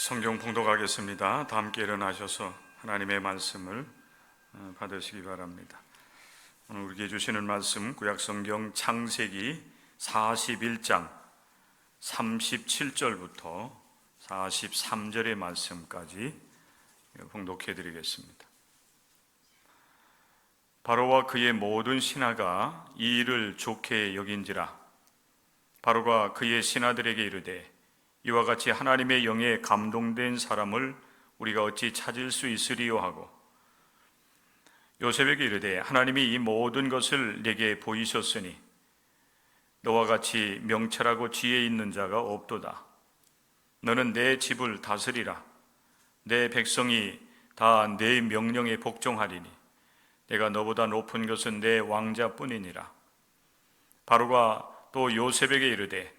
성경 봉독하겠습니다. 다 함께 일어나셔서 하나님의 말씀을 받으시기 바랍니다. 오늘 우리에게 주시는 말씀 구약성경 창세기 41장 37절부터 43절의 말씀까지 봉독해 드리겠습니다. 바로와 그의 모든 신하가 이 일을 좋게 여긴지라. 바로가 그의 신하들에게 이르되 이와 같이 하나님의 영에 감동된 사람을 우리가 어찌 찾을 수 있으리요 하고, 요셉에게 이르되 하나님이 이 모든 것을 내게 보이셨으니 너와 같이 명철하고 지혜 있는 자가 없도다. 너는 내 집을 다스리라. 내 백성이 다 내 명령에 복종하리니 내가 너보다 높은 것은 내 왕자뿐이니라. 바로가 또 요셉에게 이르되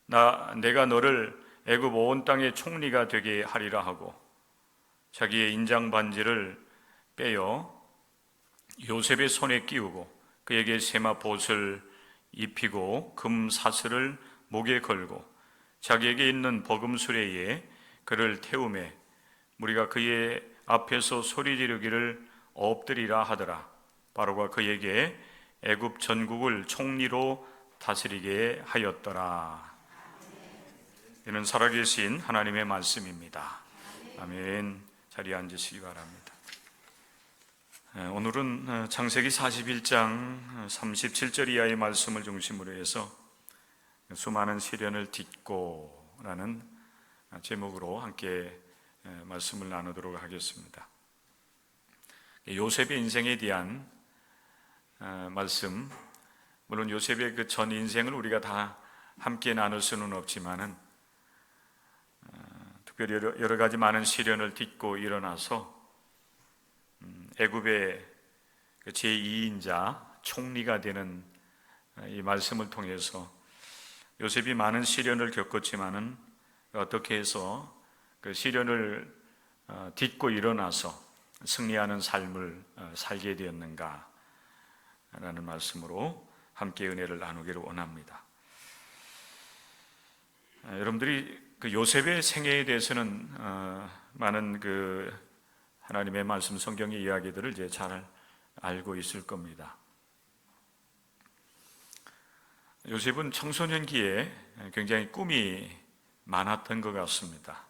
내가 너를 애굽 온 땅의 총리가 되게 하리라 하고, 자기의 인장 반지를 빼어 요셉의 손에 끼우고 그에게 세마봇을 입히고 금 사슬을 목에 걸고 자기에게 있는 버금 수레에 그를 태우매 무리가 그의 앞에서 소리 지르기를 엎드리라 하더라. 바로가 그에게 애굽 전국을 총리로 다스리게 하였더라. 이는 살아계신 하나님의 말씀입니다. 아멘. 자리에 앉으시기 바랍니다. 오늘은 창세기 41장 37절 이하의 말씀을 중심으로 해서 수많은 시련을 딛고 라는 제목으로 함께 말씀을 나누도록 하겠습니다. 요셉의 인생에 대한 말씀, 물론 요셉의 그 전 인생을 우리가 다 함께 나눌 수는 없지만은 특별히 여러 가지 많은 시련을 딛고 일어나서 애굽의 제2인자 총리가 되는 이 말씀을 통해서 요셉이 많은 시련을 겪었지만은 어떻게 해서 그 시련을 딛고 일어나서 승리하는 삶을 살게 되었는가 라는 말씀으로 함께 은혜를 나누기를 원합니다. 여러분들이 그 요셉의 생애에 대해서는 많은 그 하나님의 말씀 성경의 이야기들을 이제 잘 알고 있을 겁니다. 요셉은 청소년기에 굉장히 꿈이 많았던 것 같습니다.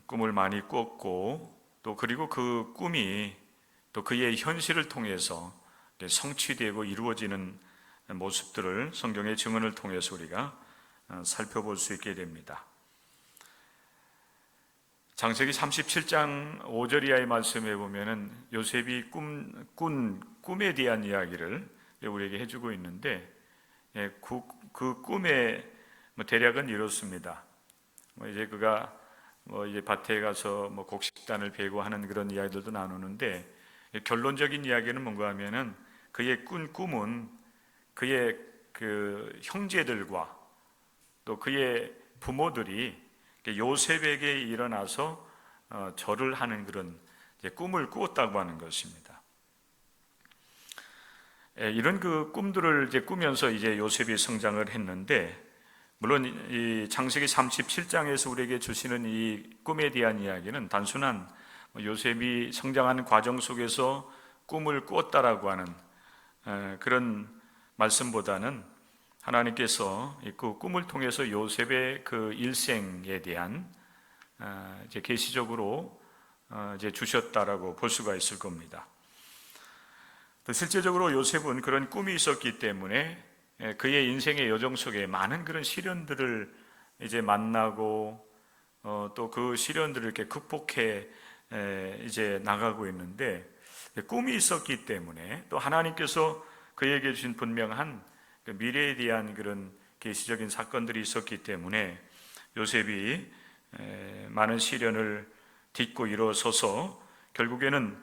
꿈을 많이 꿨고 또 그리고 그 꿈이 또 그의 현실을 통해서 성취되고 이루어지는 모습들을 성경의 증언을 통해서 우리가 살펴볼 수 있게 됩니다. 창세기 37장 5절 이하의 말씀에 보면은 요셉이 꾼 꿈에 대한 이야기를 우리에게 해주고 있는데, 그 꿈의 대략은 이렇습니다. 이제 그가 이제 밭에 가서 곡식단을 베고 하는 그런 이야기들도 나누는데, 결론적인 이야기는 뭔가 하면은 그의 꾼 꿈은 그의 그 형제들과 또 그의 부모들이 요셉에게 일어나서 절을 하는 그런 꿈을 꾸었다고 하는 것입니다. 이런 그 꿈들을 이제 꾸면서 이제 요셉이 성장을 했는데, 물론 이 창세기 37장에서 우리에게 주시는 이 꿈에 대한 이야기는 단순한 요셉이 성장하는 과정 속에서 꿈을 꾸었다라고 하는 그런 말씀보다는 하나님께서 그 꿈을 통해서 요셉의 그 일생에 대한 이제 계시적으로 이제 주셨다라고 볼 수가 있을 겁니다. 또 실제적으로 요셉은 그런 꿈이 있었기 때문에 그의 인생의 여정 속에 많은 그런 시련들을 이제 만나고 또 그 시련들을 이렇게 극복해 이제 나가고 있는데, 꿈이 있었기 때문에 또 하나님께서 그에게 주신 분명한 그 미래에 대한 그런 계시적인 사건들이 있었기 때문에 요셉이 많은 시련을 딛고 일어서서 결국에는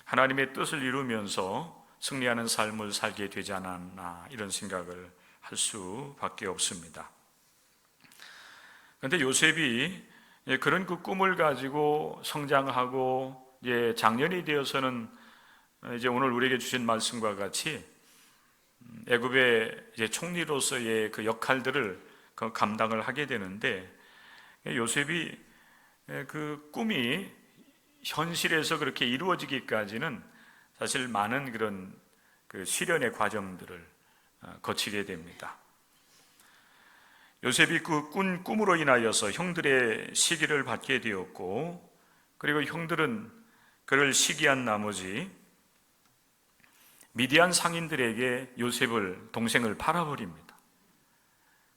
하나님의 뜻을 이루면서 승리하는 삶을 살게 되지 않았나, 이런 생각을 할 수밖에 없습니다. 그런데 요셉이 그런 그 꿈을 가지고 성장하고 이제 장년이 되어서는 이제 오늘 우리에게 주신 말씀과 같이 애굽의 이제 총리로서의 그 역할들을 감당을 하게 되는데, 요셉이 그 꿈이 현실에서 그렇게 이루어지기까지는 사실 많은 그런 그 시련의 과정들을 거치게 됩니다. 요셉이 그 꾼 꿈으로 인하여서 형들의 시기를 받게 되었고, 그리고 형들은 그를 시기한 나머지 미디안 상인들에게 요셉을 동생을 팔아버립니다.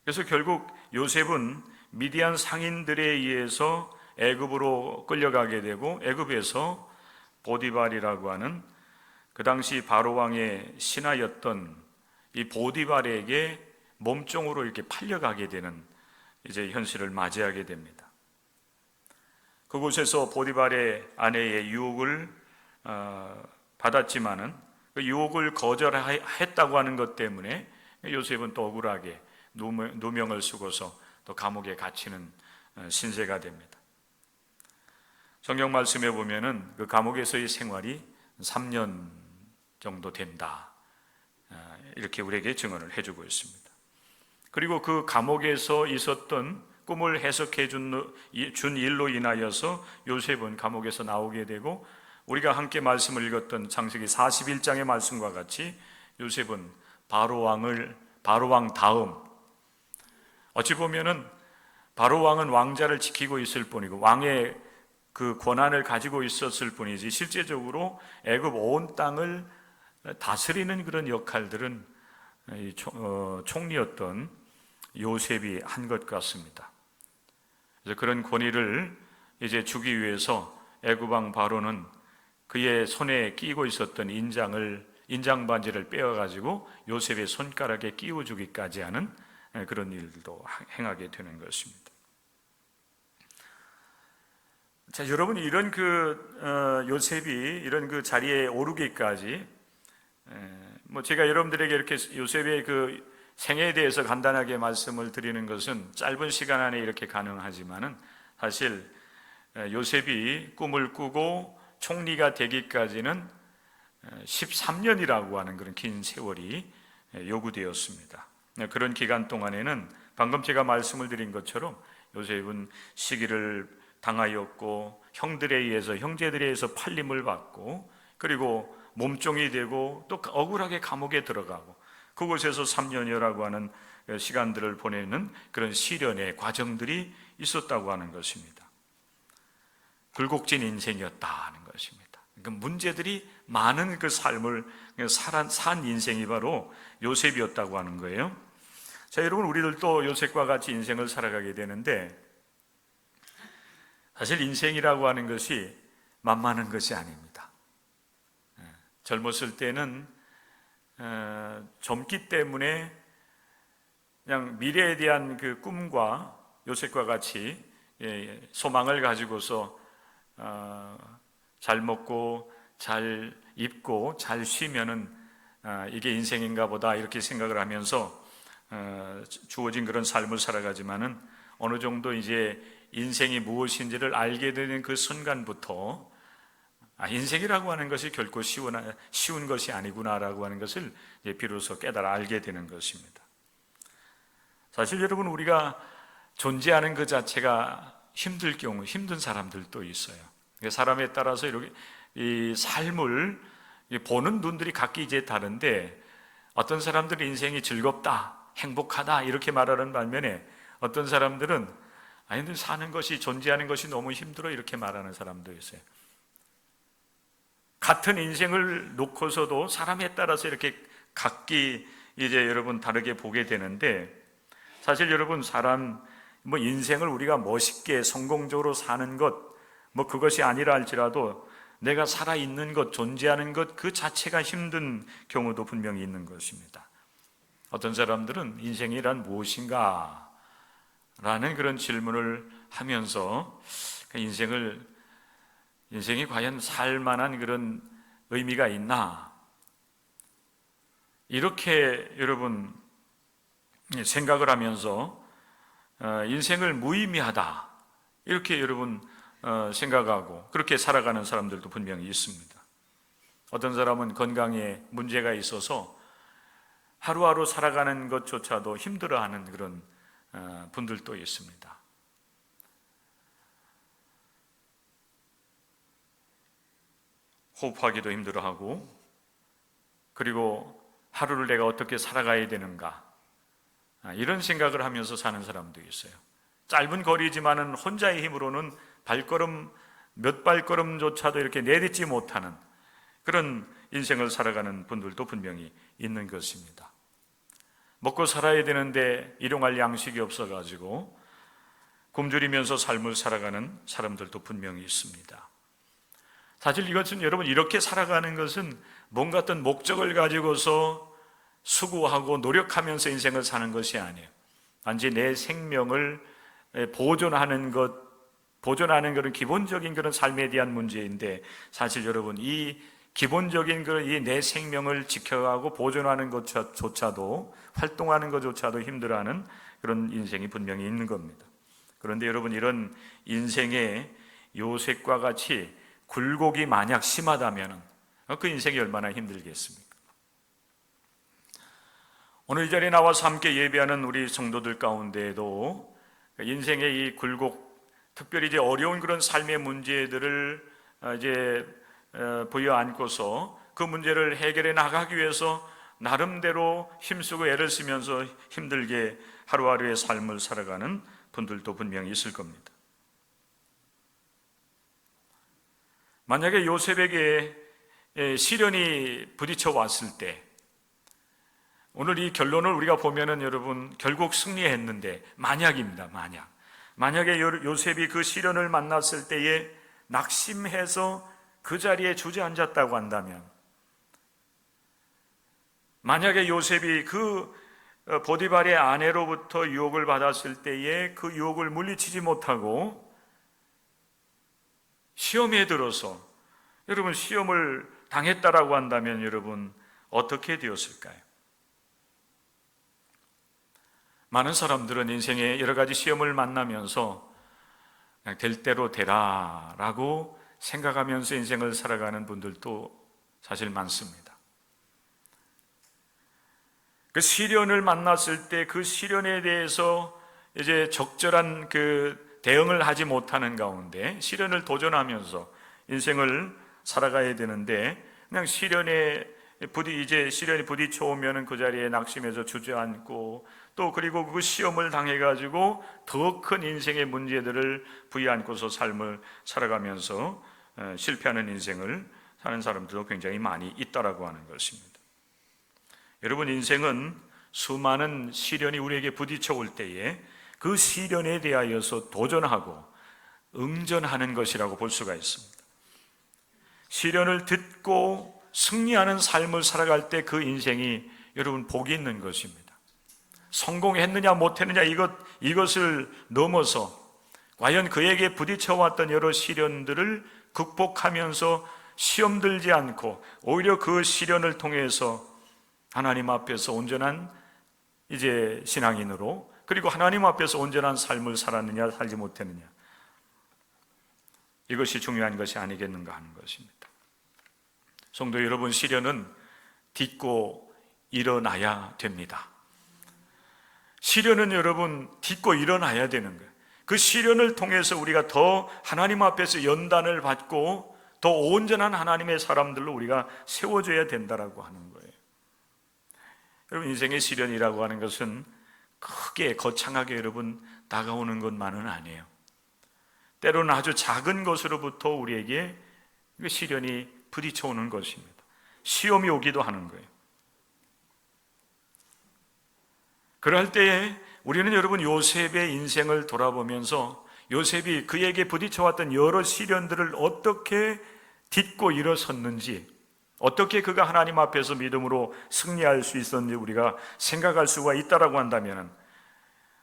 그래서 결국 요셉은 미디안 상인들에 의해서 애굽으로 끌려가게 되고, 애굽에서 보디발이라고 하는 그 당시 바로 왕의 신하였던 이 보디발에게 몸종으로 이렇게 팔려가게 되는 이제 현실을 맞이하게 됩니다. 그곳에서 보디발의 아내의 유혹을 받았지만은 그 유혹을 거절했다고 하는 것 때문에 요셉은 또 억울하게 누명을 쓰고서 또 감옥에 갇히는 신세가 됩니다. 성경 말씀에 보면은 그 감옥에서의 생활이 3년 정도 된다, 이렇게 우리에게 증언을 해주고 있습니다. 그리고 그 감옥에서 있었던 꿈을 해석해 준 일로 인하여서 요셉은 감옥에서 나오게 되고, 우리가 함께 말씀을 읽었던 창세기 41장의 말씀과 같이 요셉은 바로 왕 다음, 어찌 보면은 바로 왕은 왕자를 지키고 있을 뿐이고 왕의 그 권한을 가지고 있었을 뿐이지 실제적으로 애굽 온 땅을 다스리는 그런 역할들은 총리였던 요셉이 한 것 같습니다. 그래서 그런 권위를 이제 주기 위해서 애굽 왕 바로는 그의 손에 끼고 있었던 인장 반지를 빼어 가지고 요셉의 손가락에 끼워 주기까지 하는 그런 일도 행하게 되는 것입니다. 자, 여러분, 이런 요셉이 이런 그 자리에 오르기까지, 제가 여러분들에게 이렇게 요셉의 그 생애에 대해서 간단하게 말씀을 드리는 것은 짧은 시간 안에 이렇게 가능하지만은 사실 요셉이 꿈을 꾸고 총리가 되기까지는 13년이라고 하는 그런 긴 세월이 요구되었습니다. 그런 기간 동안에는 방금 제가 말씀을 드린 것처럼 요셉은 시기를 당하였고, 형제들에 의해서 팔림을 받고, 그리고 몸종이 되고, 또 억울하게 감옥에 들어가고, 그곳에서 3년여라고 하는 시간들을 보내는 그런 시련의 과정들이 있었다고 하는 것입니다. 굴곡진 인생이었다는 것입니다. 그러니까 문제들이 많은 그 삶을 산 인생이 바로 요셉이었다고 하는 거예요. 자, 여러분, 우리들도 요셉과 같이 인생을 살아가게 되는데, 사실 인생이라고 하는 것이 만만한 것이 아닙니다. 젊었을 때는 젊기 때문에 그냥 미래에 대한 그 꿈과 요셉과 같이 소망을 가지고서 잘 먹고 잘 입고 잘 쉬면은 이게 인생인가 보다 이렇게 생각을 하면서 주어진 그런 삶을 살아가지만은 어느 정도 이제 인생이 무엇인지를 알게 되는 그 순간부터 인생이라고 하는 것이 결코 쉬운 것이 아니구나라고 하는 것을 비로소 깨달아 알게 되는 것입니다. 사실 여러분, 우리가 존재하는 그 자체가 힘들 경우 힘든 사람들도 있어요. 사람에 따라서 이렇게 이 삶을 보는 눈들이 각기 이제 다른데, 어떤 사람들은 인생이 즐겁다, 행복하다 이렇게 말하는 반면에 어떤 사람들은 아니, 사는 것이, 존재하는 것이 너무 힘들어 이렇게 말하는 사람도 있어요. 같은 인생을 놓고서도 사람에 따라서 이렇게 각기 이제 여러분 다르게 보게 되는데, 사실 여러분, 인생을 우리가 멋있게 성공적으로 사는 것, 그것이 아니라 할지라도 내가 살아있는 것, 존재하는 것 그 자체가 힘든 경우도 분명히 있는 것입니다. 어떤 사람들은 인생이란 무엇인가? 라는 그런 질문을 하면서 인생이 과연 살만한 그런 의미가 있나? 이렇게 여러분 생각을 하면서 인생을 무의미하다 이렇게 여러분 생각하고 그렇게 살아가는 사람들도 분명히 있습니다. 어떤 사람은 건강에 문제가 있어서 하루하루 살아가는 것조차도 힘들어하는 그런 분들도 있습니다. 호흡하기도 힘들어하고, 그리고 하루를 내가 어떻게 살아가야 되는가, 이런 생각을 하면서 사는 사람도 있어요. 짧은 거리지만은 혼자의 힘으로는 몇 발걸음조차도 이렇게 내딛지 못하는 그런 인생을 살아가는 분들도 분명히 있는 것입니다. 먹고 살아야 되는데 일용할 양식이 없어가지고 굶주리면서 삶을 살아가는 사람들도 분명히 있습니다. 사실 이것은, 여러분, 이렇게 살아가는 것은 뭔가 어떤 목적을 가지고서 수고하고 노력하면서 인생을 사는 것이 아니에요. 단지 내 생명을 보존하는 것은 기본적인 그런 삶에 대한 문제인데, 사실 여러분, 이 기본적인 이 내 생명을 지켜가고 보존하는 것조차도, 활동하는 것조차도 힘들어하는 그런 인생이 분명히 있는 겁니다. 그런데 여러분, 이런 인생의 요셉과 같이 굴곡이 만약 심하다면 그 인생이 얼마나 힘들겠습니까? 오늘 이 자리에 나와서 함께 예배하는 우리 성도들 가운데에도 인생의 이 굴곡, 특별히 이제 어려운 그런 삶의 문제들을 이제 부여안고서 그 문제를 해결해 나가기 위해서 나름대로 힘쓰고 애를 쓰면서 힘들게 하루하루의 삶을 살아가는 분들도 분명히 있을 겁니다. 만약에 요셉에게 시련이 부딪혀 왔을 때, 오늘 이 결론을 우리가 보면은 여러분, 결국 승리했는데, 만약입니다. 만약에 요셉이 그 시련을 만났을 때에 낙심해서 그 자리에 주저앉았다고 한다면, 만약에 요셉이 그 보디발의 아내로부터 유혹을 받았을 때에 그 유혹을 물리치지 못하고 시험에 들어서 여러분 시험을 당했다라고 한다면, 여러분 어떻게 되었을까요? 많은 사람들은 인생에 여러 가지 시험을 만나면서 그냥 될 대로 되라 라고 생각하면서 인생을 살아가는 분들도 사실 많습니다. 그 시련을 만났을 때 그 시련에 대해서 이제 적절한 그 대응을 하지 못하는 가운데 시련을 도전하면서 인생을 살아가야 되는데, 그냥 시련이 부딪혀 오면은 그 자리에 낙심해서 주저앉고, 또 그리고 그 시험을 당해가지고 더 큰 인생의 문제들을 부여안고서 삶을 살아가면서 실패하는 인생을 사는 사람들도 굉장히 많이 있다라고 하는 것입니다. 여러분, 인생은 수많은 시련이 우리에게 부딪혀 올 때에 그 시련에 대하여서 도전하고 응전하는 것이라고 볼 수가 있습니다. 시련을 듣고 승리하는 삶을 살아갈 때 그 인생이 여러분 복이 있는 것입니다. 성공했느냐 못했느냐 이것을 넘어서 과연 그에게 부딪혀왔던 여러 시련들을 극복하면서 시험 들지 않고 오히려 그 시련을 통해서 하나님 앞에서 온전한 이제 신앙인으로, 그리고 하나님 앞에서 온전한 삶을 살았느냐 살지 못했느냐, 이것이 중요한 것이 아니겠는가 하는 것입니다. 성도 여러분, 시련은 딛고 일어나야 됩니다. 시련은 여러분 딛고 일어나야 되는 거예요. 그 시련을 통해서 우리가 더 하나님 앞에서 연단을 받고 더 온전한 하나님의 사람들로 우리가 세워져야 된다라고 하는 거예요. 여러분, 인생의 시련이라고 하는 것은 크게 거창하게 여러분 다가오는 것만은 아니에요. 때로는 아주 작은 것으로부터 우리에게 시련이 부딪혀 오는 것입니다. 시험이 오기도 하는 거예요. 그럴 때에 우리는 여러분 요셉의 인생을 돌아보면서 요셉이 그에게 부딪혀왔던 여러 시련들을 어떻게 딛고 일어섰는지, 어떻게 그가 하나님 앞에서 믿음으로 승리할 수 있었는지 우리가 생각할 수가 있다라고 한다면,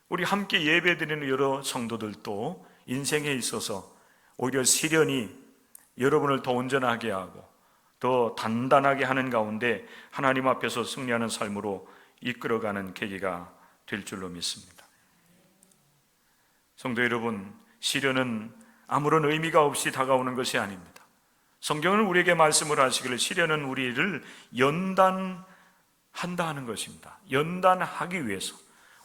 우리 함께 예배드리는 여러 성도들도 인생에 있어서 오히려 시련이 여러분을 더 온전하게 하고 더 단단하게 하는 가운데 하나님 앞에서 승리하는 삶으로 이끌어가는 계기가 될 줄로 믿습니다. 성도 여러분, 시련은 아무런 의미가 없이 다가오는 것이 아닙니다. 성경은 우리에게 말씀을 하시기를 시련은 우리를 연단한다 하는 것입니다. 연단하기 위해서,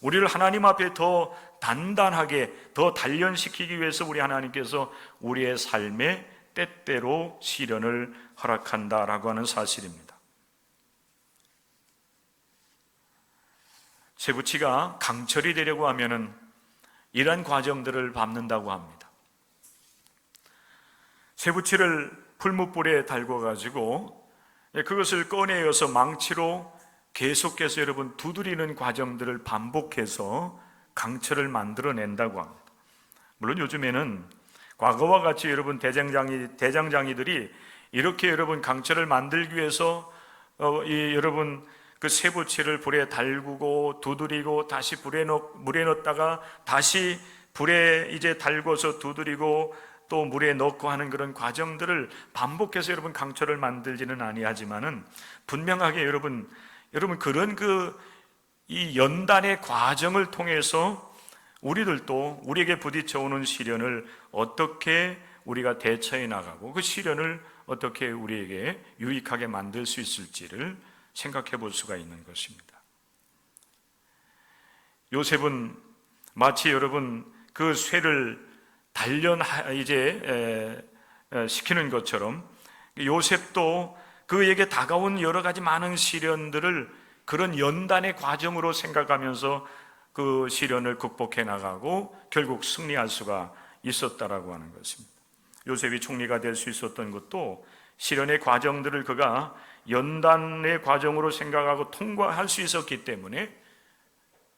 우리를 하나님 앞에 더 단단하게, 더 단련시키기 위해서 우리 하나님께서 우리의 삶에 때때로 시련을 허락한다라고 하는 사실입니다. 쇠붙이가 강철이 되려고 하면은 이러한 과정들을 밟는다고 합니다. 쇠붙이를 풀무불에 달궈 가지고 그것을 꺼내어서 망치로 계속해서 여러분 두드리는 과정들을 반복해서 강철을 만들어낸다고 합니다. 물론 요즘에는 과거와 같이 여러분 대장장이들이 이렇게 여러분 강철을 만들기 위해서 여러분 그 쇠붙이를 불에 달구고 두드리고 다시 물에 넣었다가 다시 불에 이제 달궈서 두드리고 또 물에 넣고 하는 그런 과정들을 반복해서 여러분 강철을 만들지는 아니하지만은 분명하게 여러분 그런 이 연단의 과정을 통해서 우리들도 우리에게 부딪혀오는 시련을 어떻게 우리가 대처해 나가고 그 시련을 어떻게 우리에게 유익하게 만들 수 있을지를 생각해 볼 수가 있는 것입니다. 요셉은 마치 여러분 그 쇠를 시키는 것처럼 요셉도 그에게 다가온 여러 가지 많은 시련들을 그런 연단의 과정으로 생각하면서 그 시련을 극복해 나가고 결국 승리할 수가 있었다라고 하는 것입니다. 요셉이 총리가 될 수 있었던 것도 시련의 과정들을 그가 연단의 과정으로 생각하고 통과할 수 있었기 때문에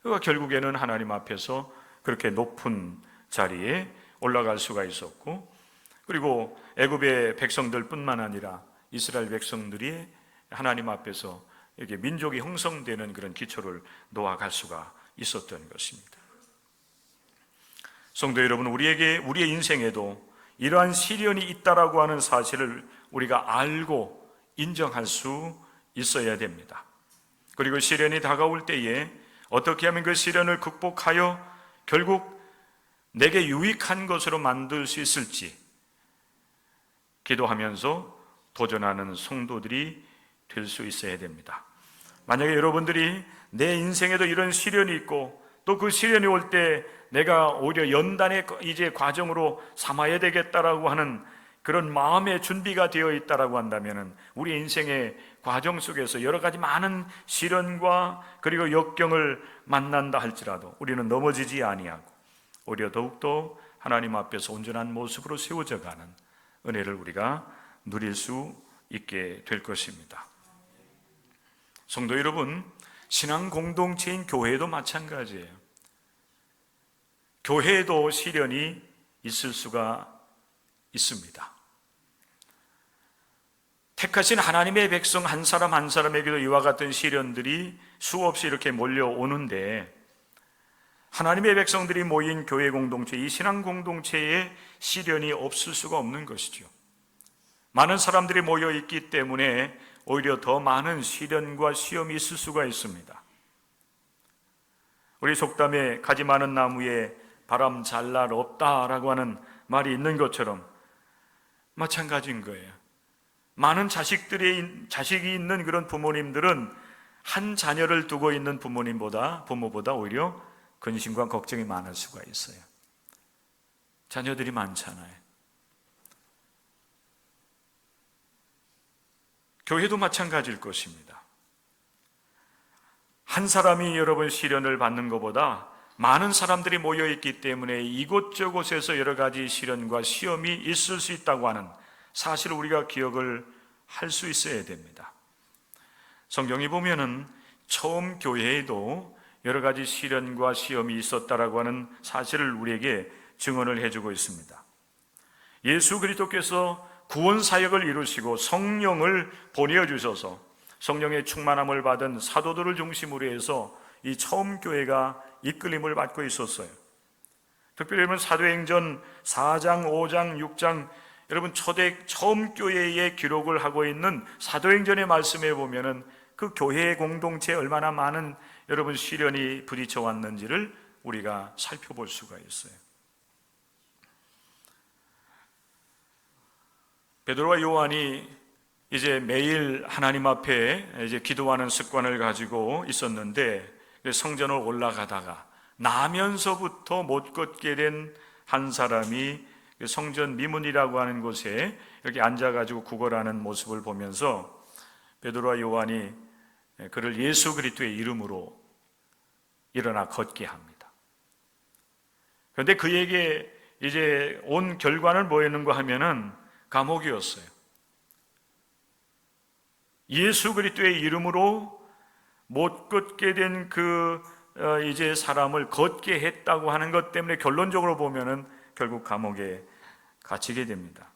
그가 결국에는 하나님 앞에서 그렇게 높은 자리에 올라갈 수가 있었고, 그리고 애굽의 백성들뿐만 아니라 이스라엘 백성들이 하나님 앞에서 이렇게 민족이 형성되는 그런 기초를 놓아갈 수가 있었던 것입니다. 성도 여러분, 우리의 인생에도 이러한 시련이 있다라고 하는 사실을 우리가 알고 인정할 수 있어야 됩니다. 그리고 시련이 다가올 때에 어떻게 하면 그 시련을 극복하여 결국 내게 유익한 것으로 만들 수 있을지 기도하면서 도전하는 성도들이 될 수 있어야 됩니다. 만약에 여러분들이 내 인생에도 이런 시련이 있고 또 그 시련이 올 때 내가 오히려 연단의 이제 과정으로 삼아야 되겠다라고 하는 그런 마음의 준비가 되어 있다라고 한다면 우리 인생의 과정 속에서 여러 가지 많은 시련과 그리고 역경을 만난다 할지라도 우리는 넘어지지 아니하고 오히려 더욱더 하나님 앞에서 온전한 모습으로 세워져 가는 은혜를 우리가 누릴 수 있게 될 것입니다. 성도 여러분, 신앙 공동체인 교회도 마찬가지예요. 교회에도 시련이 있을 수가 있습니다. 택하신 하나님의 백성 한 사람 한 사람에게도 이와 같은 시련들이 수없이 이렇게 몰려오는데 하나님의 백성들이 모인 교회 공동체, 이 신앙 공동체에 시련이 없을 수가 없는 것이죠. 많은 사람들이 모여 있기 때문에 오히려 더 많은 시련과 시험이 있을 수가 있습니다. 우리 속담에 가지 많은 나무에 바람 잘 날 없다라고 하는 말이 있는 것처럼 마찬가지인 거예요. 많은 자식이 있는 그런 부모님들은 한 자녀를 두고 있는 부모보다 오히려 근심과 걱정이 많을 수가 있어요. 자녀들이 많잖아요. 교회도 마찬가지일 것입니다. 한 사람이 여러분 시련을 받는 것보다 많은 사람들이 모여있기 때문에 이곳저곳에서 여러 가지 시련과 시험이 있을 수 있다고 하는 사실을 우리가 기억을 할 수 있어야 됩니다. 성경에 보면은 처음 교회에도 여러 가지 시련과 시험이 있었다라고 하는 사실을 우리에게 증언을 해주고 있습니다. 예수 그리스도께서 구원 사역을 이루시고 성령을 보내주셔서 성령의 충만함을 받은 사도들을 중심으로 해서 이 처음 교회가 이끌림을 받고 있었어요. 특별히 여러분 사도행전 4장, 5장, 6장 여러분 처음 교회의 기록을 하고 있는 사도행전의 말씀에 보면은 그 교회의 공동체에 얼마나 많은 여러분 시련이 부딪혀 왔는지를 우리가 살펴볼 수가 있어요. 베드로와 요한이 이제 매일 하나님 앞에 이제 기도하는 습관을 가지고 있었는데 성전을 올라가다가 나면서부터 못 걷게 된 한 사람이 성전 미문이라고 하는 곳에 이렇게 앉아가지고 구걸하는 모습을 보면서 베드로와 요한이 그를 예수 그리스도의 이름으로 일어나 걷게 합니다. 그런데 그에게 이제 온 결과는 뭐였는가 하면은 감옥이었어요. 예수 그리스도의 이름으로 못 걷게 된 이제 사람을 걷게 했다고 하는 것 때문에 결론적으로 보면은 결국 감옥에 갇히게 됩니다.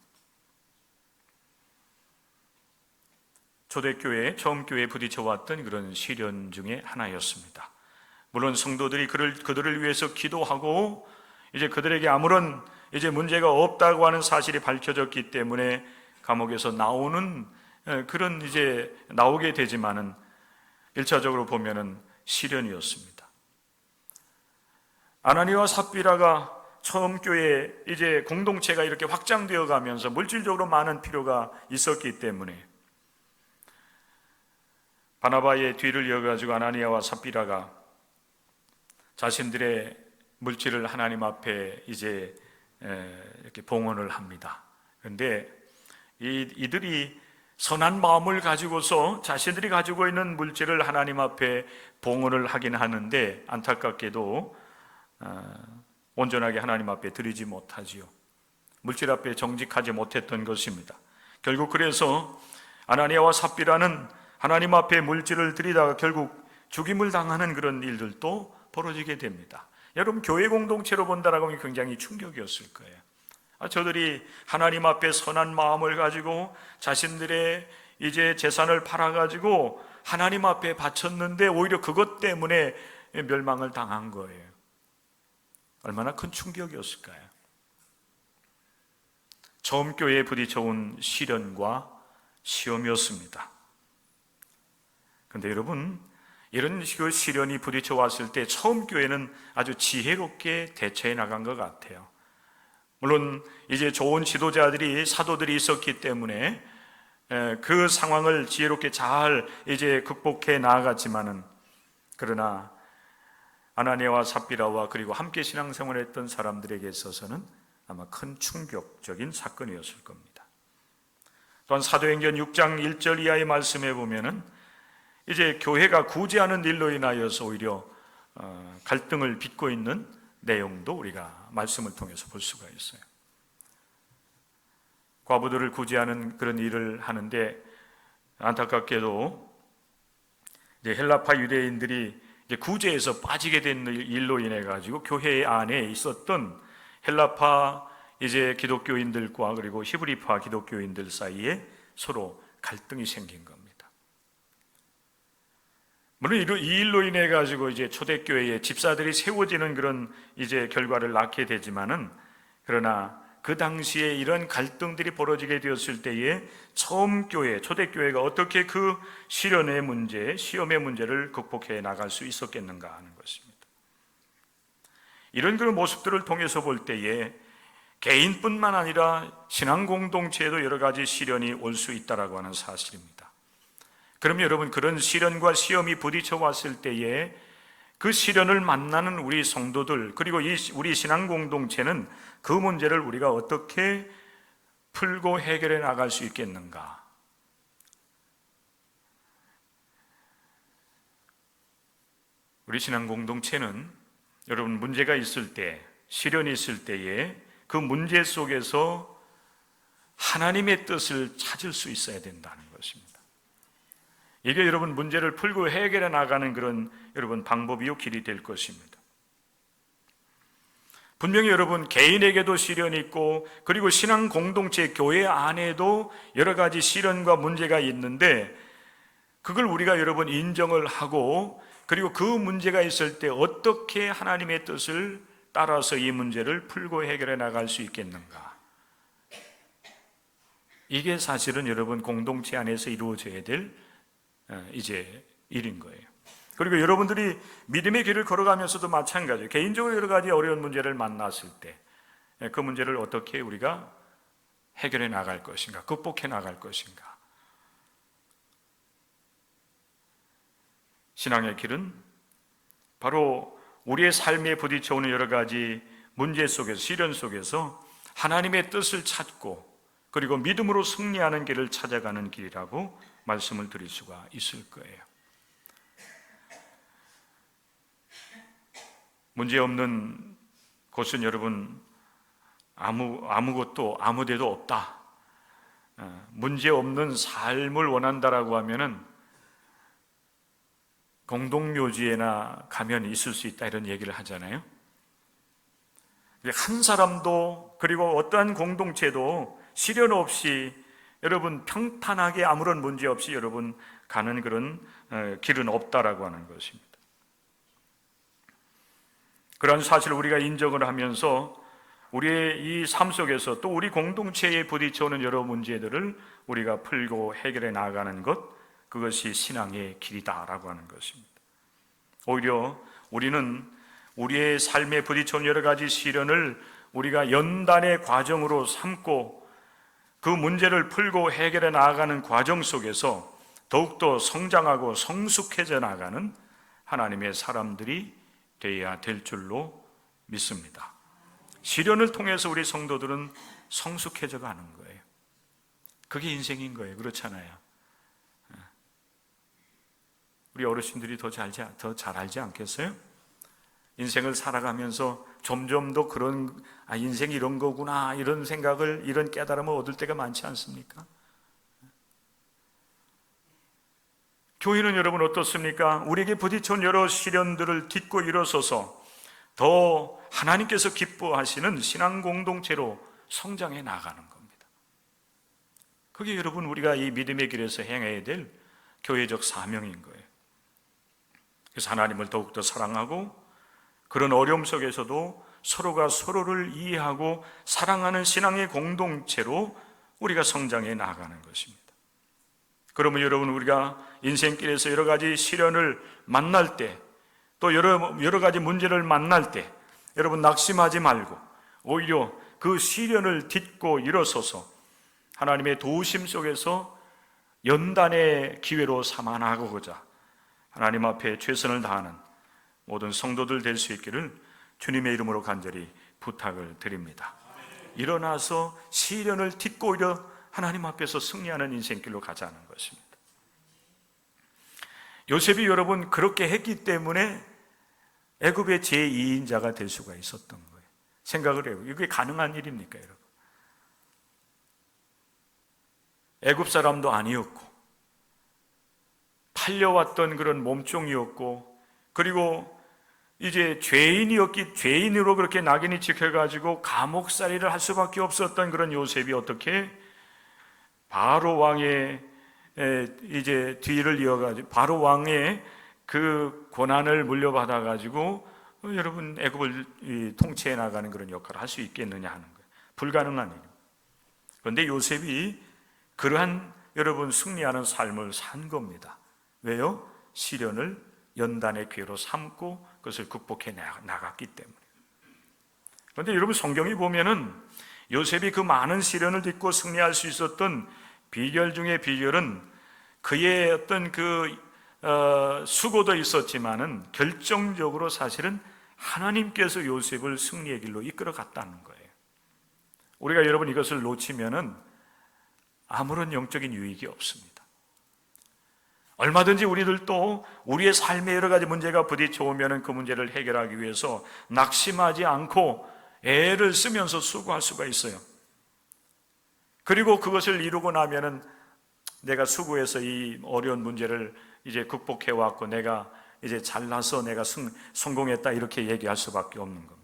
초대교회, 처음 교회에 부딪혀왔던 그런 시련 중에 하나였습니다. 물론 성도들이 그들을 위해서 기도하고 이제 그들에게 아무런 이제 문제가 없다고 하는 사실이 밝혀졌기 때문에 감옥에서 그런 이제 나오게 되지만은 1차적으로 보면은 시련이었습니다. 아나니아와 삽비라가 처음 교회 이제 공동체가 이렇게 확장되어 가면서 물질적으로 많은 필요가 있었기 때문에 바나바의 뒤를 이어가지고 아나니아와 삽비라가 자신들의 물질을 하나님 앞에 이제 이렇게 봉헌을 합니다. 그런데 이들이 선한 마음을 가지고서 자신들이 가지고 있는 물질을 하나님 앞에 봉헌을 하긴 하는데 안타깝게도 온전하게 하나님 앞에 드리지 못하지요. 물질 앞에 정직하지 못했던 것입니다. 결국 그래서 아나니아와 삽비라는 하나님 앞에 물질을 드리다가 결국 죽임을 당하는 그런 일들도 벌어지게 됩니다. 여러분, 교회 공동체로 본다라고 하면 굉장히 충격이었을 거예요. 저들이 하나님 앞에 선한 마음을 가지고 자신들의 이제 재산을 팔아가지고 하나님 앞에 바쳤는데 오히려 그것 때문에 멸망을 당한 거예요. 얼마나 큰 충격이었을까요? 처음 교회에 부딪혀온 시련과 시험이었습니다. 그런데 여러분, 이런 시련이 부딪혀 왔을 때 처음 교회는 아주 지혜롭게 대처해 나간 것 같아요. 물론 이제 좋은 지도자들이, 사도들이 있었기 때문에 그 상황을 지혜롭게 잘 이제 극복해 나아갔지만은, 그러나 아나니아와 삽비라와 그리고 함께 신앙생활을 했던 사람들에게 있어서는 아마 큰 충격적인 사건이었을 겁니다. 또한 사도행전 6장 1절 이하의 말씀에 보면은 이제 교회가 구제하는 일로 인하여서 오히려 갈등을 빚고 있는 내용도 우리가 말씀을 통해서 볼 수가 있어요. 과부들을 구제하는 그런 일을 하는데 안타깝게도 이제 헬라파 유대인들이 이제 구제에서 빠지게 된 일로 인해 가지고 교회 안에 있었던 헬라파 이제 기독교인들과 그리고 히브리파 기독교인들 사이에 서로 갈등이 생긴 겁니다. 물론 이 일로 인해 가지고 이제 초대교회에 집사들이 세워지는 그런 이제 결과를 낳게 되지만은, 그러나 그 당시에 이런 갈등들이 벌어지게 되었을 때에 처음 교회, 초대교회가 어떻게 그 시련의 문제, 시험의 문제를 극복해 나갈 수 있었겠는가 하는 것입니다. 이런 그런 모습들을 통해서 볼 때에 개인뿐만 아니라 신앙 공동체에도 여러 가지 시련이 올 수 있다라고 하는 사실입니다. 그럼 여러분, 그런 시련과 시험이 부딪혀 왔을 때에 그 시련을 만나는 우리 성도들, 그리고 우리 신앙 공동체는 그 문제를 우리가 어떻게 풀고 해결해 나갈 수 있겠는가? 우리 신앙 공동체는 여러분, 문제가 있을 때, 시련이 있을 때에 그 문제 속에서 하나님의 뜻을 찾을 수 있어야 된다는 것입니다. 이게 여러분 문제를 풀고 해결해 나가는 그런 여러분 방법이요 길이 될 것입니다. 분명히 여러분 개인에게도 시련이 있고 그리고 신앙 공동체 교회 안에도 여러 가지 시련과 문제가 있는데, 그걸 우리가 여러분 인정을 하고 그리고 그 문제가 있을 때 어떻게 하나님의 뜻을 따라서 이 문제를 풀고 해결해 나갈 수 있겠는가? 이게 사실은 여러분 공동체 안에서 이루어져야 될 이제 일인 거예요. 그리고 여러분들이 믿음의 길을 걸어가면서도 마찬가지예요. 개인적으로 여러 가지 어려운 문제를 만났을 때 그 문제를 어떻게 우리가 해결해 나갈 것인가, 극복해 나갈 것인가. 신앙의 길은 바로 우리의 삶에 부딪혀오는 여러 가지 문제 속에서, 시련 속에서 하나님의 뜻을 찾고 그리고 믿음으로 승리하는 길을 찾아가는 길이라고 말씀을 드릴 수가 있을 거예요. 문제없는 곳은 여러분 아무것도 아무데도 없다. 문제없는 삶을 원한다라고 하면은 공동묘지에나 가면 있을 수 있다 이런 얘기를 하잖아요. 한 사람도 그리고 어떠한 공동체도 시련 없이 여러분 평탄하게 아무런 문제 없이 여러분 가는 그런 길은 없다라고 하는 것입니다. 그런 사실을 우리가 인정을 하면서 우리의 이 삶 속에서 또 우리 공동체에 부딪혀오는 여러 문제들을 우리가 풀고 해결해 나가는 것, 그것이 신앙의 길이다라고 하는 것입니다. 오히려 우리는 우리의 삶에 부딪혀온 여러 가지 시련을 우리가 연단의 과정으로 삼고 그 문제를 풀고 해결해 나가는 과정 속에서 더욱더 성장하고 성숙해져 나가는 하나님의 사람들이 되어야 될 줄로 믿습니다. 시련을 통해서 우리 성도들은 성숙해져 가는 거예요. 그게 인생인 거예요. 그렇잖아요. 우리 어르신들이 더 잘 알지 않겠어요? 인생을 살아가면서 점점 더 그런 인생이 이런 거구나 이런 생각을, 이런 깨달음을 얻을 때가 많지 않습니까? 교회는 여러분 어떻습니까? 우리에게 부딪혀온 여러 시련들을 딛고 일어서서 더 하나님께서 기뻐하시는 신앙 공동체로 성장해 나가는 겁니다. 그게 여러분 우리가 이 믿음의 길에서 행해야 될 교회적 사명인 거예요. 그래서 하나님을 더욱더 사랑하고 그런 어려움 속에서도 서로가 서로를 이해하고 사랑하는 신앙의 공동체로 우리가 성장해 나가는 것입니다. 그러면 여러분 우리가 인생길에서 여러 가지 시련을 만날 때 또 여러 가지 문제를 만날 때 여러분 낙심하지 말고 오히려 그 시련을 딛고 일어서서 하나님의 도우심 속에서 연단의 기회로 삼아 나가고자 하나님 앞에 최선을 다하는 모든 성도들 될 수 있기를 주님의 이름으로 간절히 부탁을 드립니다. 일어나서 시련을 딛고 오히려 하나님 앞에서 승리하는 인생길로 가자는 것입니다. 요셉이 여러분 그렇게 했기 때문에 애굽의 제2인자가 될 수가 있었던 거예요. 생각을 해요. 이게 가능한 일입니까, 여러분? 애굽 사람도 아니었고 팔려왔던 그런 몸종이었고 그리고 이제 죄인으로 그렇게 낙인이 찍혀가지고 감옥살이를 할 수밖에 없었던 그런 요셉이 어떻게 바로 왕의 이제 뒤를 이어가지고 바로 왕의 그 권한을 물려받아가지고 여러분 애굽을 통치해 나가는 그런 역할을 할 수 있겠느냐 하는 거예요. 불가능한 일입니다. 그런데 요셉이 그러한 여러분 승리하는 삶을 산 겁니다. 왜요? 시련을 연단의 기회로 삼고 그것을 극복해 나갔기 때문에. 그런데 여러분 성경이 보면은 요셉이 그 많은 시련을 딛고 승리할 수 있었던 비결 중에 비결은 그의 어떤 수고도 있었지만은 결정적으로 사실은 하나님께서 요셉을 승리의 길로 이끌어 갔다는 거예요. 우리가 여러분 이것을 놓치면은 아무런 영적인 유익이 없습니다. 얼마든지 우리들도 우리의 삶에 여러 가지 문제가 부딪혀 오면은 그 문제를 해결하기 위해서 낙심하지 않고 애를 쓰면서 수고할 수가 있어요. 그리고 그것을 이루고 나면은 내가 수고해서 이 어려운 문제를 이제 극복해 왔고 내가 이제 잘나서 내가 성공했다 이렇게 얘기할 수밖에 없는 겁니다.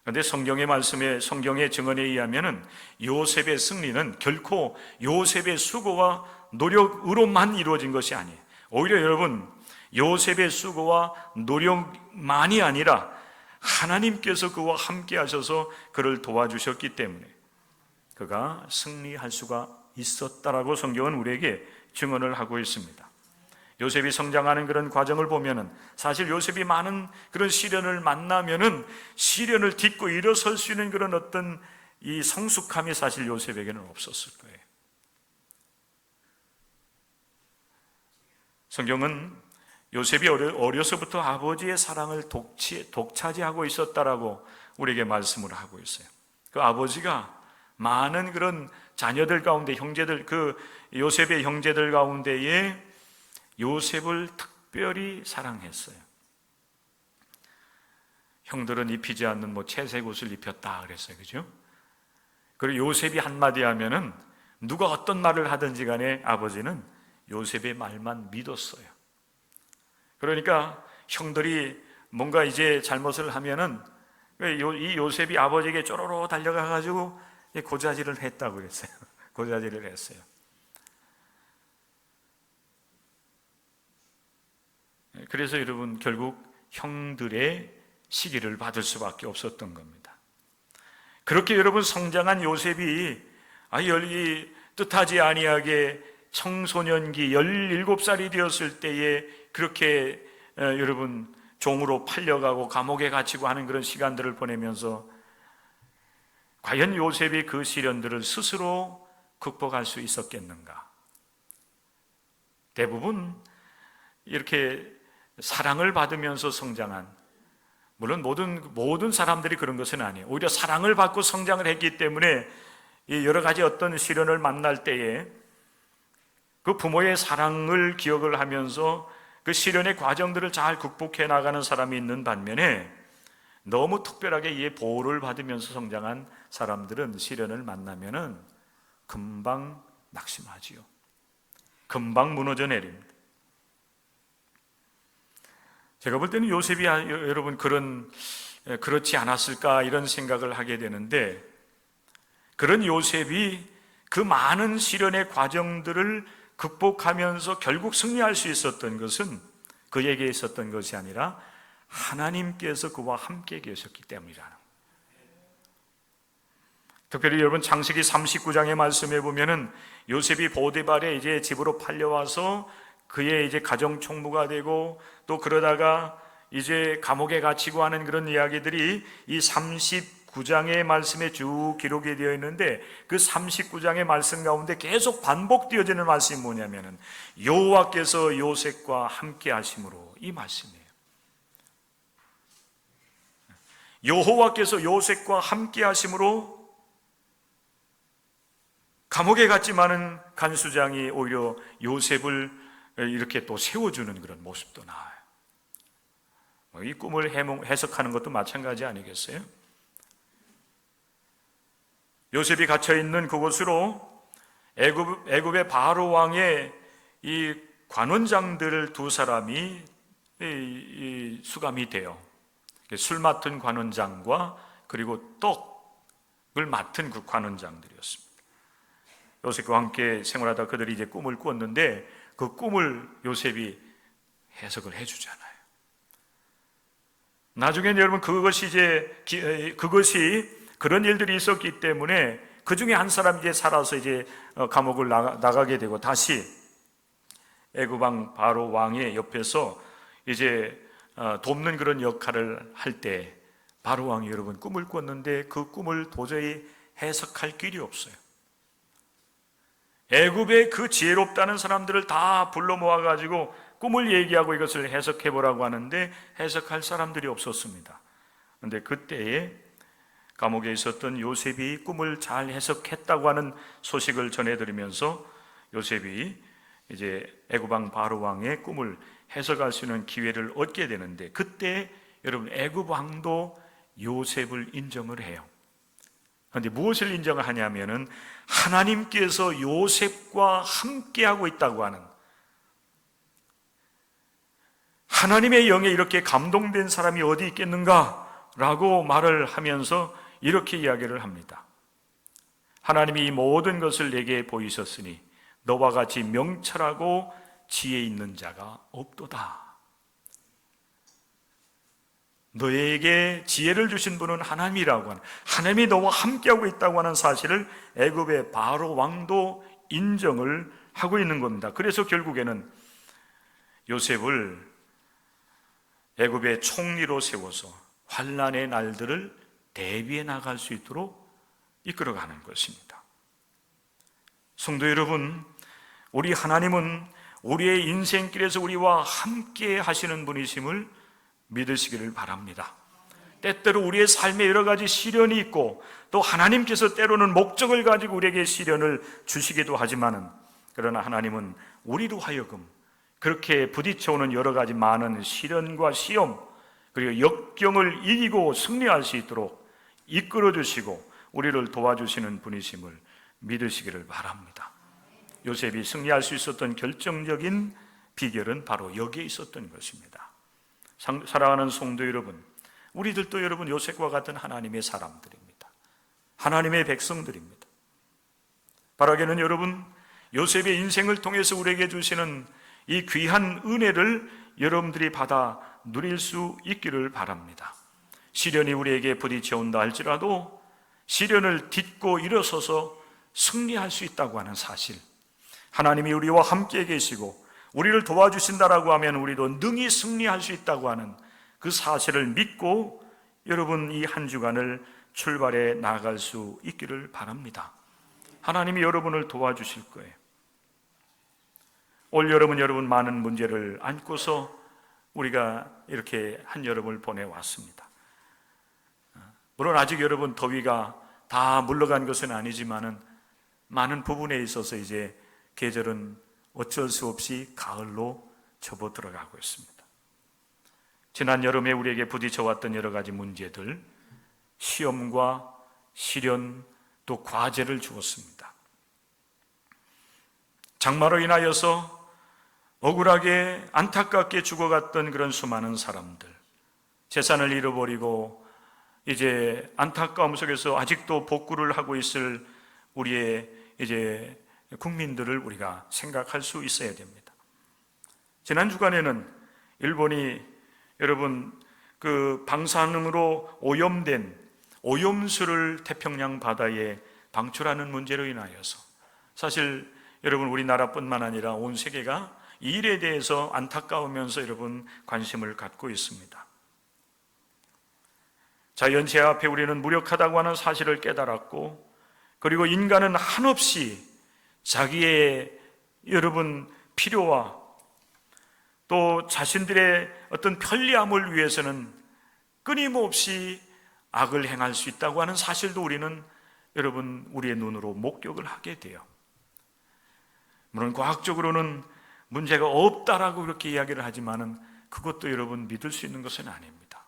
그런데 성경의 말씀에 성경의 증언에 의하면은 요셉의 승리는 결코 요셉의 수고와 노력으로만 이루어진 것이 아니에요. 오히려 여러분 요셉의 수고와 노력만이 아니라 하나님께서 그와 함께 하셔서 그를 도와주셨기 때문에 그가 승리할 수가 있었다라고 성경은 우리에게 증언을 하고 있습니다. 요셉이 성장하는 그런 과정을 보면은 사실 요셉이 많은 그런 시련을 만나면은 시련을 딛고 일어설 수 있는 그런 어떤 이 성숙함이 사실 요셉에게는 없었을 거예요. 성경은 요셉이 어려서부터 아버지의 사랑을 독차지하고 있었다라고 우리에게 말씀을 하고 있어요. 그 아버지가 많은 그런 자녀들 가운데, 형제들, 그 요셉의 형제들 가운데에 요셉을 특별히 사랑했어요. 형들은 입히지 않는 채색 옷을 입혔다 그랬어요. 그죠? 그리고 요셉이 한마디 하면은 누가 어떤 말을 하든지 간에 아버지는 요셉의 말만 믿었어요. 그러니까 형들이 뭔가 이제 잘못을 하면은 이 요셉이 아버지에게 쪼로로 달려가 가지고 고자질을 했다고 그랬어요. 고자질을 했어요. 그래서 여러분 결국 형들의 시기를 받을 수밖에 없었던 겁니다. 그렇게 여러분 성장한 요셉이 뜻하지 아니하게 청소년기 17살이 되었을 때에 그렇게 여러분 종으로 팔려가고 감옥에 갇히고 하는 그런 시간들을 보내면서 과연 요셉이 그 시련들을 스스로 극복할 수 있었겠는가? 대부분 이렇게 사랑을 받으면서 성장한, 물론 모든 사람들이 그런 것은 아니에요. 오히려 사랑을 받고 성장을 했기 때문에 여러 가지 어떤 시련을 만날 때에 그 부모의 사랑을 기억을 하면서 그 시련의 과정들을 잘 극복해 나가는 사람이 있는 반면에 너무 특별하게 이 보호를 받으면서 성장한 사람들은 시련을 만나면은 금방 낙심하지요. 금방 무너져 내립니다. 제가 볼 때는 요셉이 여러분 그렇지 않았을까 이런 생각을 하게 되는데, 그런 요셉이 그 많은 시련의 과정들을 극복하면서 결국 승리할 수 있었던 것은 그에게 있었던 것이 아니라 하나님께서 그와 함께 계셨기 때문이라는 거예요. 특별히 여러분 창세기 39장의 말씀에 보면은 요셉이 보디발의 이제 집으로 팔려와서 그의 이제 가정 총무가 되고 또 그러다가 이제 감옥에 갇히고 하는 그런 이야기들이 이 39장의 말씀에 쭉 기록이 되어 있는데, 그 39장의 말씀 가운데 계속 반복되어지는 말씀이 뭐냐면은 여호와께서 요셉과 함께 하심으로, 이 말씀이에요. 여호와께서 요셉과 함께 하심으로 감옥에 갇지만은 간수장이 오히려 요셉을 이렇게 또 세워주는 그런 모습도 나와요. 이 꿈을 해석하는 것도 마찬가지 아니겠어요? 요셉이 갇혀있는 그곳으로 애굽의 바로 왕의 이 관원장들 두 사람이 수감이 돼요. 술 맡은 관원장과 그리고 떡을 맡은 그 관원장들이었습니다. 요셉과 함께 생활하다 그들이 이제 꿈을 꾸었는데 그 꿈을 요셉이 해석을 해주잖아요. 나중에 여러분 그것이 그런 일들이 있었기 때문에 그 중에 한 사람이 이제 살아서 이제 감옥을 나가게 되고 다시 애굽 왕 바로 왕의 옆에서 이제 돕는 그런 역할을 할 때 바로 왕이 여러분 꿈을 꿨는데 그 꿈을 도저히 해석할 길이 없어요. 애굽의 그 지혜롭다는 사람들을 다 불러 모아가지고 꿈을 얘기하고 이것을 해석해 보라고 하는데 해석할 사람들이 없었습니다. 그런데 그때에 감옥에 있었던 요셉이 꿈을 잘 해석했다고 하는 소식을 전해드리면서 요셉이 이제 애굽 왕 바로 왕의 꿈을 해석할 수 있는 기회를 얻게 되는데, 그때 여러분 애굽 왕도 요셉을 인정을 해요. 그런데 무엇을 인정을 하냐면은 하나님께서 요셉과 함께하고 있다고 하는, 하나님의 영에 이렇게 감동된 사람이 어디 있겠는가 라고 말을 하면서 이렇게 이야기를 합니다. 하나님이 이 모든 것을 내게 보이셨으니 너와 같이 명철하고 지혜 있는 자가 없도다. 너에게 지혜를 주신 분은 하나님이라고 하는, 하나님이 너와 함께하고 있다고 하는 사실을 애굽의 바로 왕도 인정을 하고 있는 겁니다. 그래서 결국에는 요셉을 애굽의 총리로 세워서 환난의 날들을 대비해 나갈 수 있도록 이끌어가는 것입니다. 성도 여러분, 우리 하나님은 우리의 인생길에서 우리와 함께 하시는 분이심을 믿으시기를 바랍니다. 때때로 우리의 삶에 여러 가지 시련이 있고 또 하나님께서 때로는 목적을 가지고 우리에게 시련을 주시기도 하지만은, 그러나 하나님은 우리로 하여금 그렇게 부딪혀오는 여러 가지 많은 시련과 시험, 그리고 역경을 이기고 승리할 수 있도록 이끌어 주시고 우리를 도와주시는 분이심을 믿으시기를 바랍니다. 요셉이 승리할 수 있었던 결정적인 비결은 바로 여기에 있었던 것입니다. 사랑하는 성도 여러분, 우리들도 여러분 요셉과 같은 하나님의 사람들입니다. 하나님의 백성들입니다. 바라기는 여러분, 요셉의 인생을 통해서 우리에게 주시는 이 귀한 은혜를 여러분들이 받아 누릴 수 있기를 바랍니다. 시련이 우리에게 부딪혀 온다 할지라도 시련을 딛고 일어서서 승리할 수 있다고 하는 사실, 하나님이 우리와 함께 계시고 우리를 도와주신다라고 하면 우리도 능히 승리할 수 있다고 하는 그 사실을 믿고 여러분 이 한 주간을 출발해 나아갈 수 있기를 바랍니다. 하나님이 여러분을 도와주실 거예요. 올 여름은 여러분 많은 문제를 안고서 우리가 이렇게 한 여름을 보내왔습니다. 물론 아직 여러분 더위가 다 물러간 것은 아니지만은 많은 부분에 있어서 이제 계절은 어쩔 수 없이 가을로 접어 들어가고 있습니다. 지난 여름에 우리에게 부딪혀왔던 여러 가지 문제들, 시험과 시련 또 과제를 주었습니다. 장마로 인하여서 억울하게 안타깝게 죽어갔던 그런 수많은 사람들, 재산을 잃어버리고 이제 안타까움 속에서 아직도 복구를 하고 있을 우리의 이제 국민들을 우리가 생각할 수 있어야 됩니다. 지난 주간에는 일본이 여러분 그 방사능으로 오염된 오염수를 태평양 바다에 방출하는 문제로 인하여서 사실 여러분 우리나라뿐만 아니라 온 세계가 이 일에 대해서 안타까우면서 여러분 관심을 갖고 있습니다. 자연재해 앞에 우리는 무력하다고 하는 사실을 깨달았고, 그리고 인간은 한없이 자기의 여러분 필요와 또 자신들의 어떤 편리함을 위해서는 끊임없이 악을 행할 수 있다고 하는 사실도 우리는 여러분 우리의 눈으로 목격을 하게 돼요. 물론 과학적으로는 문제가 없다라고 그렇게 이야기를 하지만은 그것도 여러분 믿을 수 있는 것은 아닙니다.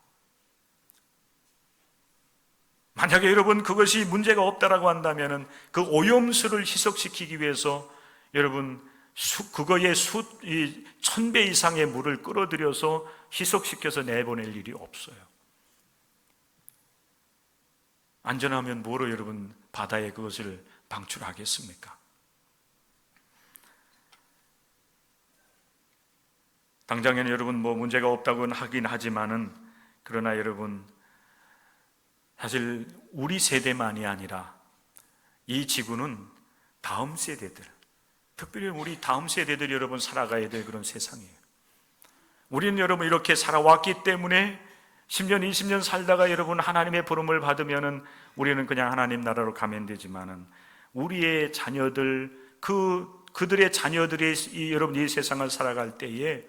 만약에 여러분 그것이 문제가 없다라고 한다면은 그 오염수를 희석시키기 위해서 여러분 그거의 1000배 이상의 물을 끌어들여서 희석시켜서 내보낼 일이 없어요. 안전하면 뭐로 여러분 바다에 그것을 방출하겠습니까? 당장에는 여러분 뭐 문제가 없다고는 하긴 하지만은, 그러나 여러분 사실 우리 세대만이 아니라 이 지구는 다음 세대들, 특별히 우리 다음 세대들이 여러분 살아가야 될 그런 세상이에요. 우리는 여러분 이렇게 살아왔기 때문에 10년, 20년 살다가 여러분 하나님의 부름을 받으면은 우리는 그냥 하나님 나라로 가면 되지만은 우리의 자녀들, 그들의 자녀들이 여러분 이 세상을 살아갈 때에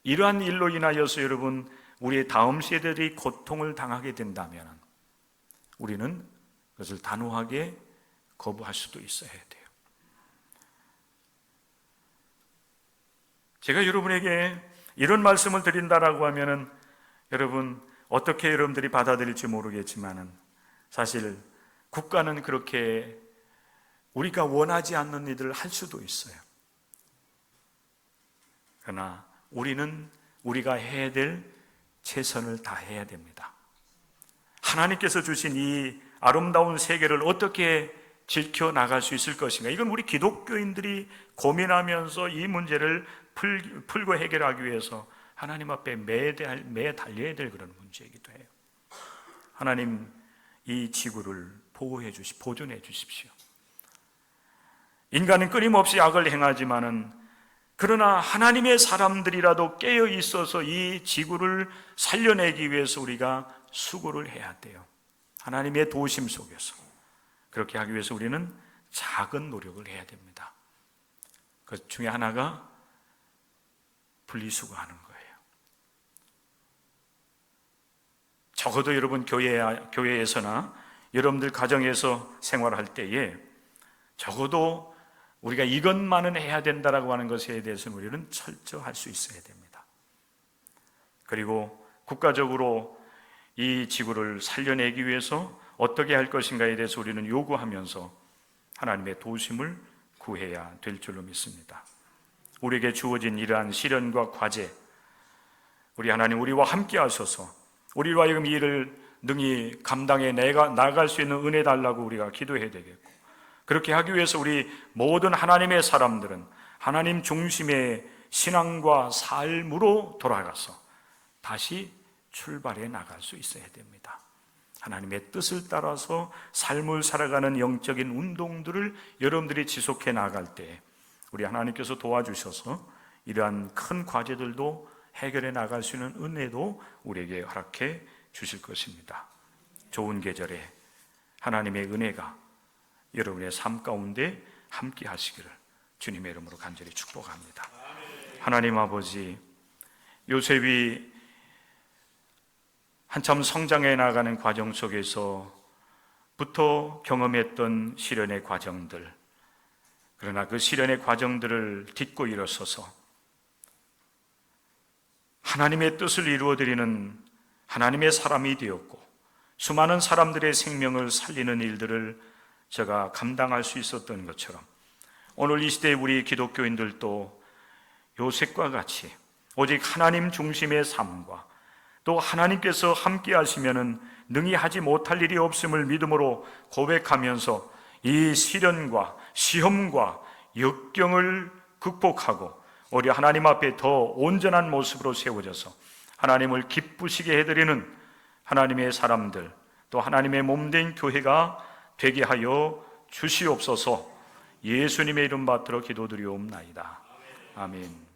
이러한 일로 인하여서 여러분 우리의 다음 세대들이 고통을 당하게 된다면 우리는 그것을 단호하게 거부할 수도 있어야 돼요. 제가 여러분에게 이런 말씀을 드린다라고 하면은 여러분 어떻게 여러분들이 받아들일지 모르겠지만은 사실 국가는 그렇게 우리가 원하지 않는 일을 할 수도 있어요. 그러나 우리는 우리가 해야 될 최선을 다해야 됩니다. 하나님께서 주신 이 아름다운 세계를 어떻게 지켜나갈 수 있을 것인가, 이건 우리 기독교인들이 고민하면서 이 문제를 풀고 해결하기 위해서 하나님 앞에 매해 달려야 될 그런 문제이기도 해요. 하나님 이 지구를 보존해 주십시오. 인간은 끊임없이 악을 행하지만은 그러나 하나님의 사람들이라도 깨어 있어서 이 지구를 살려내기 위해서 우리가 수고를 해야 돼요. 하나님의 도우심 속에서. 그렇게 하기 위해서 우리는 작은 노력을 해야 됩니다. 그 중에 하나가 분리수거하는 거예요. 적어도 여러분 교회에서나 여러분들 가정에서 생활할 때에 적어도 우리가 이것만은 해야 된다라고 하는 것에 대해서 우리는 철저할 수 있어야 됩니다. 그리고 국가적으로 이 지구를 살려내기 위해서 어떻게 할 것인가에 대해서 우리는 요구하면서 하나님의 도우심을 구해야 될 줄로 믿습니다. 우리에게 주어진 이러한 시련과 과제, 우리 하나님 우리와 함께 하셔서 우리로 하여금 이 일을 능히 감당해 나아갈 수 있는 은혜 달라고 우리가 기도해야 되겠고, 그렇게 하기 위해서 우리 모든 하나님의 사람들은 하나님 중심의 신앙과 삶으로 돌아가서 다시 출발해 나갈 수 있어야 됩니다. 하나님의 뜻을 따라서 삶을 살아가는 영적인 운동들을 여러분들이 지속해 나갈 때 우리 하나님께서 도와주셔서 이러한 큰 과제들도 해결해 나갈 수 있는 은혜도 우리에게 허락해 주실 것입니다. 좋은 계절에 하나님의 은혜가 여러분의 삶 가운데 함께 하시기를 주님의 이름으로 간절히 축복합니다. 하나님 아버지, 요셉이 한참 성장해 나가는 과정 속에서부터 경험했던 시련의 과정들, 그러나 그 시련의 과정들을 딛고 일어서서 하나님의 뜻을 이루어드리는 하나님의 사람이 되었고 수많은 사람들의 생명을 살리는 일들을 제가 감당할 수 있었던 것처럼 오늘 이 시대의 우리 기독교인들도 요셉과 같이 오직 하나님 중심의 삶과 또 하나님께서 함께 하시면은 능히 하지 못할 일이 없음을 믿음으로 고백하면서 이 시련과 시험과 역경을 극복하고 우리 하나님 앞에 더 온전한 모습으로 세워져서 하나님을 기쁘시게 해드리는 하나님의 사람들, 또 하나님의 몸된 교회가 되게 하여 주시옵소서. 예수님의 이름 받들어 기도드리옵나이다. 아멘.